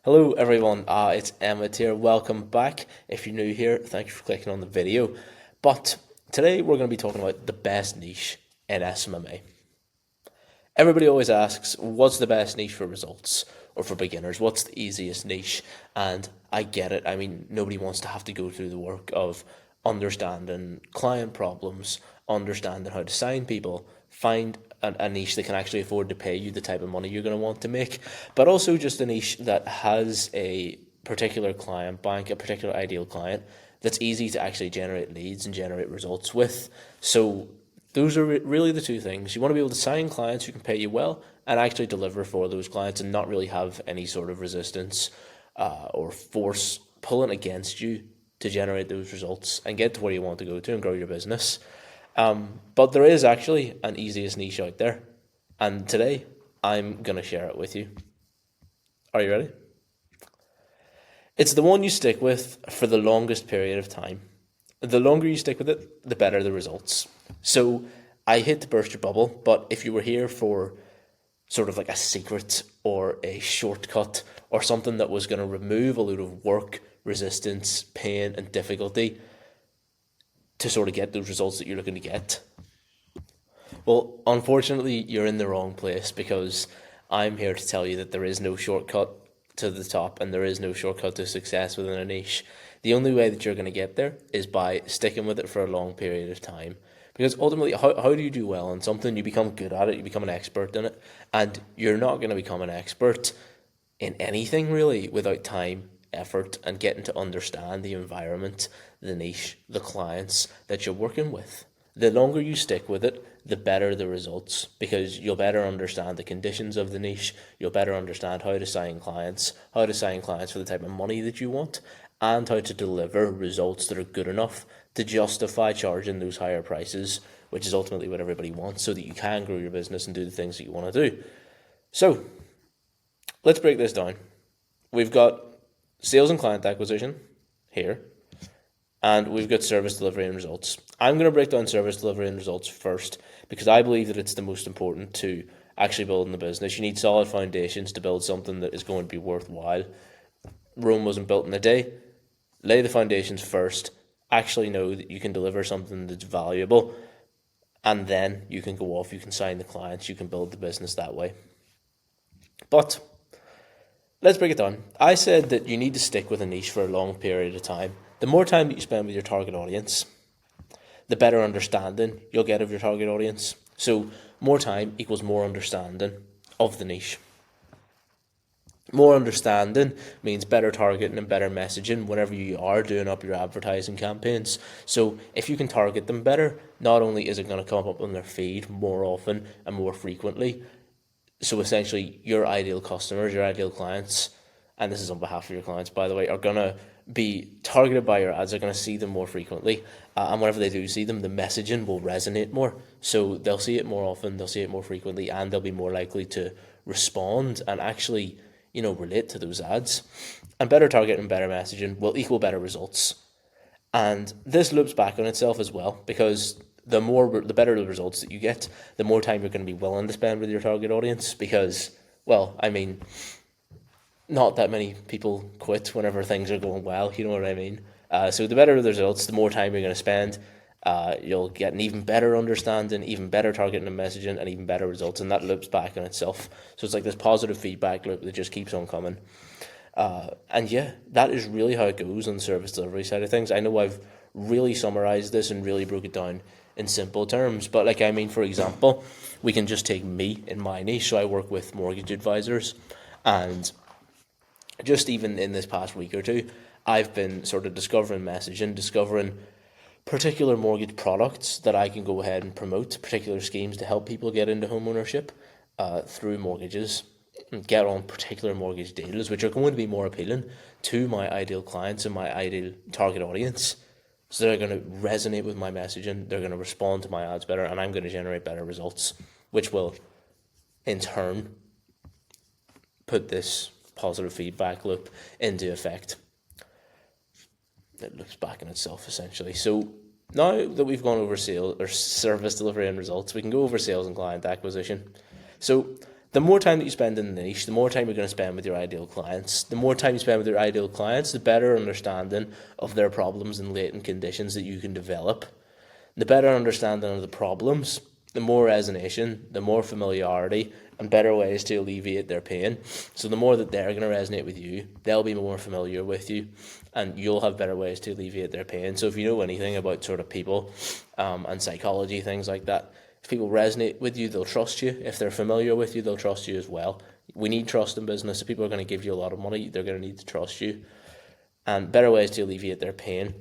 Hello everyone, it's Emmett here. Welcome back. If you're new here, thank you for clicking on the video. But today we're going to be talking about the best niche in SMMA. Everybody always asks, what's the best niche for results or for beginners? What's the easiest niche? And I get it. I mean, nobody wants to have to go through the work of understanding client problems, understanding how to sign people, find a niche that can actually afford to pay you the type of money you're going to want to make, but also just a niche that has a particular client bank, a particular ideal client that's easy to actually generate leads and generate results with. So those are really the two things. You want to be able to sign clients who can pay you well and actually deliver for those clients and not really have any sort of resistance or force pulling against you to generate those results and get to where you want to go to and grow your business. But there is actually an easiest niche out there, and today I'm going to share it with you. Are you ready? It's the one you stick with for the longest period of time. The longer you stick with it, the better the results. So I hate to burst your bubble, but if you were here for sort of like a secret or a shortcut or something that was going to remove a load of work, resistance, pain, and difficulty to sort of get those results that you're looking to get, well, unfortunately, you're in the wrong place, because I'm here to tell you that there is no shortcut to the top and there is no shortcut to success within a niche. The only way that you're going to get there is by sticking with it for a long period of time. Because ultimately, how do you do well in something? You become good at it, you become an expert in it, and you're not going to become an expert in anything really without time, effort, and getting to understand the environment, the niche, the clients that you're working with. The longer you stick with it, the better the results, because you'll better understand the conditions of the niche, you'll better understand how to sign clients for the type of money that you want, and how to deliver results that are good enough to justify charging those higher prices, which is ultimately what everybody wants, so that you can grow your business and do the things that you want to do. So, let's break this down. We've got sales and client acquisition here, and we've got service delivery and results. I'm going to break down service delivery and results first, because I believe that it's the most important to actually building the business. You need solid foundations to build something that is going to be worthwhile. Rome wasn't built in a day. Lay the foundations first, actually know that you can deliver something that's valuable, and then you can go off, you can sign the clients, you can build the business that way. But let's break it down. I said that you need to stick with a niche for a long period of time. The more time that you spend with your target audience, the better understanding you'll get of your target audience. So more time equals more understanding of the niche. More understanding means better targeting and better messaging whenever you are doing up your advertising campaigns. So if you can target them better, not only is it going to come up on their feed more often and more frequently, so essentially your ideal customers, your ideal clients, and this is on behalf of your clients, by the way, are going to be targeted by your ads, are going to see them more frequently. And whenever they do see them, the messaging will resonate more. So they'll see it more often, they'll see it more frequently, and they'll be more likely to respond and actually, relate to those ads. And better targeting and better messaging will equal better results. And this loops back on itself as well, because the better the results that you get, the more time you're going to be willing to spend with your target audience, because, well, I mean, not that many people quit whenever things are going well, you know what I mean? So the better the results, the more time you're going to spend. You'll get an even better understanding, even better targeting and messaging, and even better results, and that loops back on itself. So it's like this positive feedback loop that just keeps on coming. And yeah, that is really how it goes on the service delivery side of things. I know I've really summarized this and really broke it down in simple terms, but for example, we can just take me in my niche. So I work with mortgage advisors, and just even in this past week or two, I've been sort of discovering messaging, discovering particular mortgage products that I can go ahead and promote, particular schemes to help people get into home ownership through mortgages, and get on particular mortgage deals, which are going to be more appealing to my ideal clients and my ideal target audience. So they're going to resonate with my messaging, they're going to respond to my ads better, and I'm going to generate better results, which will in turn put this positive feedback loop into effect. It loops back on itself essentially. So now that we've gone over sales or service delivery and results, we can go over sales and client acquisition. So The more time that you spend in the niche, the more time you're going to spend with your ideal clients. The more time you spend with your ideal clients, the better understanding of their problems and latent conditions that you can develop. The better understanding of the problems, the more resonation, the more familiarity, and better ways to alleviate their pain. So the more that they're going to resonate with you, they'll be more familiar with you, and you'll have better ways to alleviate their pain. So if you know anything about sort of people and psychology, things like that, if people resonate with you, they'll trust you. If they're familiar with you, they'll trust you as well. We need trust in business. If people are going to give you a lot of money, they're going to need to trust you. And better ways to alleviate their pain.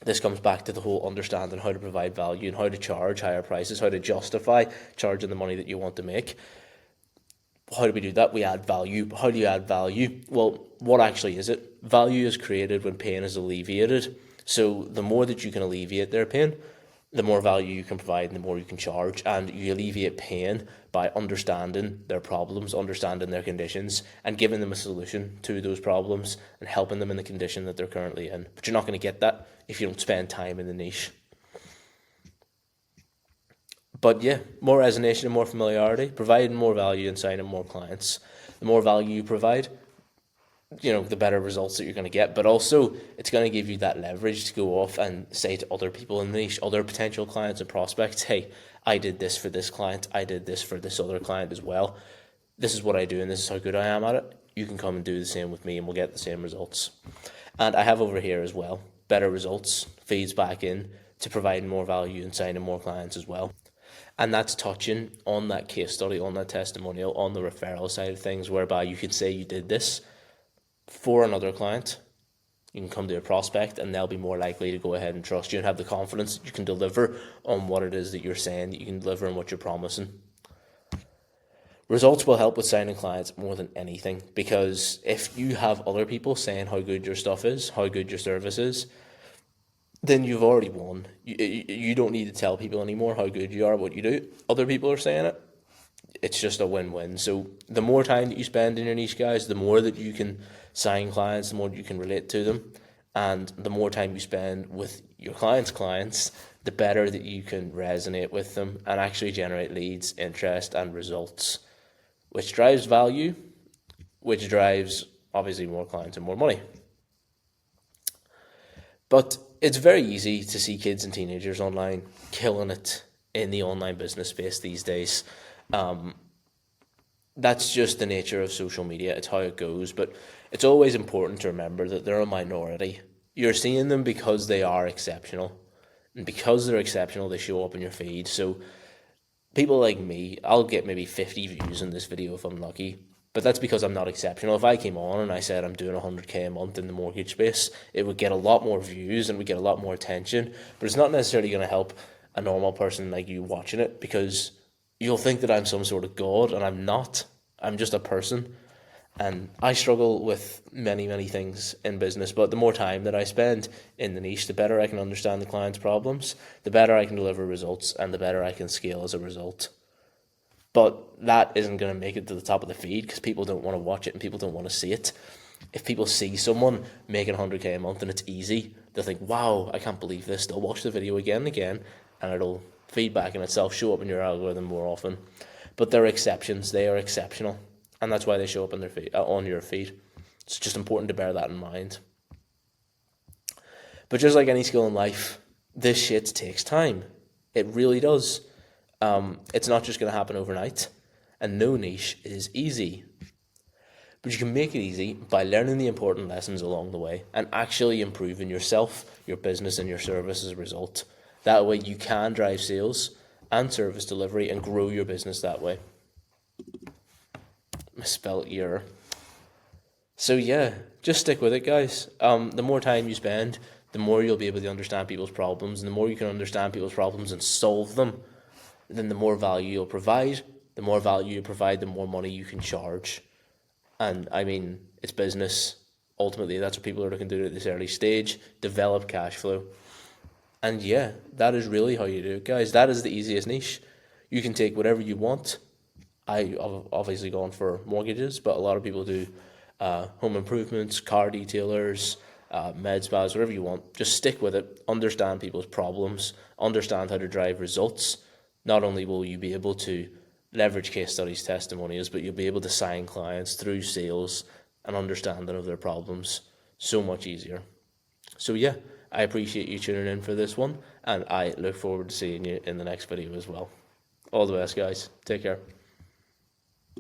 This comes back to the whole understanding how to provide value and how to charge higher prices, how to justify charging the money that you want to make. How do we do that? We add value. How do you add value? Well, what actually is it? Value is created when pain is alleviated. So the more that you can alleviate their pain, the more value you can provide and the more you can charge. And you alleviate pain by understanding their problems, understanding their conditions, and giving them a solution to those problems and helping them in the condition that they're currently in. But you're not going to get that if you don't spend time in the niche. But yeah, more resonation and more familiarity, providing more value and signing more clients. The more value you provide, the better results that you're going to get. But also, it's going to give you that leverage to go off and say to other people in the niche, other potential clients and prospects, hey, I did this for this client. I did this for this other client as well. This is what I do and this is how good I am at it. You can come and do the same with me and we'll get the same results. And I have over here as well, better results feeds back in to providing more value and signing more clients as well. And that's touching on that case study, on that testimonial, on the referral side of things, whereby you could say you did this for another client. You can come to a prospect and they'll be more likely to go ahead and trust you and have the confidence that you can deliver on what it is that you're saying, that you can deliver on what you're promising. Results will help with signing clients more than anything, because if you have other people saying how good your stuff is, how good your service is, then you've already won. You don't need to tell people anymore how good you are at what you do. Other people are saying it. It's just a win-win. So the more time that you spend in your niche, guys, the more that you can sign clients, the more you can relate to them, and the more time you spend with your clients, the better that you can resonate with them and actually generate leads, interest, and results, which drives value, which drives obviously more clients and more money. But it's very easy to see kids and teenagers online killing it in the online business space these days. That's just the nature of social media. It's how it goes. But it's always important to remember that they're a minority. You're seeing them because they are exceptional. And because they're exceptional, they show up in your feed. So people like me, I'll get maybe 50 views in this video if I'm lucky. But that's because I'm not exceptional. If I came on and I said I'm doing 100k a month in the mortgage space, it would get a lot more views and would get a lot more attention. But it's not necessarily going to help a normal person like you watching it, because you'll think that I'm some sort of god, and I'm not. I'm just a person. And I struggle with many, many things in business, but the more time that I spend in the niche, the better I can understand the client's problems, the better I can deliver results, and the better I can scale as a result. But that isn't going to make it to the top of the feed because people don't want to watch it and people don't want to see it. If people see someone making 100k a month and it's easy, they'll think, wow, I can't believe this. They'll watch the video again and again, and it'll feedback in itself, show up in your algorithm more often. But they're exceptions. They are exceptional. And that's why they show up on your feed. It's just important to bear that in mind. But just like any skill in life, this shit takes time. It really does. It's not just going to happen overnight, and no niche is easy. But you can make it easy by learning the important lessons along the way and actually improving yourself, your business, and your service as a result. That way you can drive sales and service delivery and grow your business that way. Misspelled error. So yeah, just stick with it, guys. The more time you spend, the more you'll be able to understand people's problems, and the more you can understand people's problems and solve them, then the more value you'll provide. The more value you provide, the more money you can charge. And I mean, it's business. Ultimately, that's what people are looking to do at this early stage. Develop cash flow. And yeah, that is really how you do it, guys. That is the easiest niche. You can take whatever you want. I've obviously gone for mortgages, but a lot of people do home improvements, car detailers, med spas, whatever you want. Just stick with it. Understand people's problems. Understand how to drive results. Not only will you be able to leverage case studies, testimonials, but you'll be able to sign clients through sales and understanding of their problems so much easier. So yeah, I appreciate you tuning in for this one, and I look forward to seeing you in the next video as well. All the best, guys. Take care.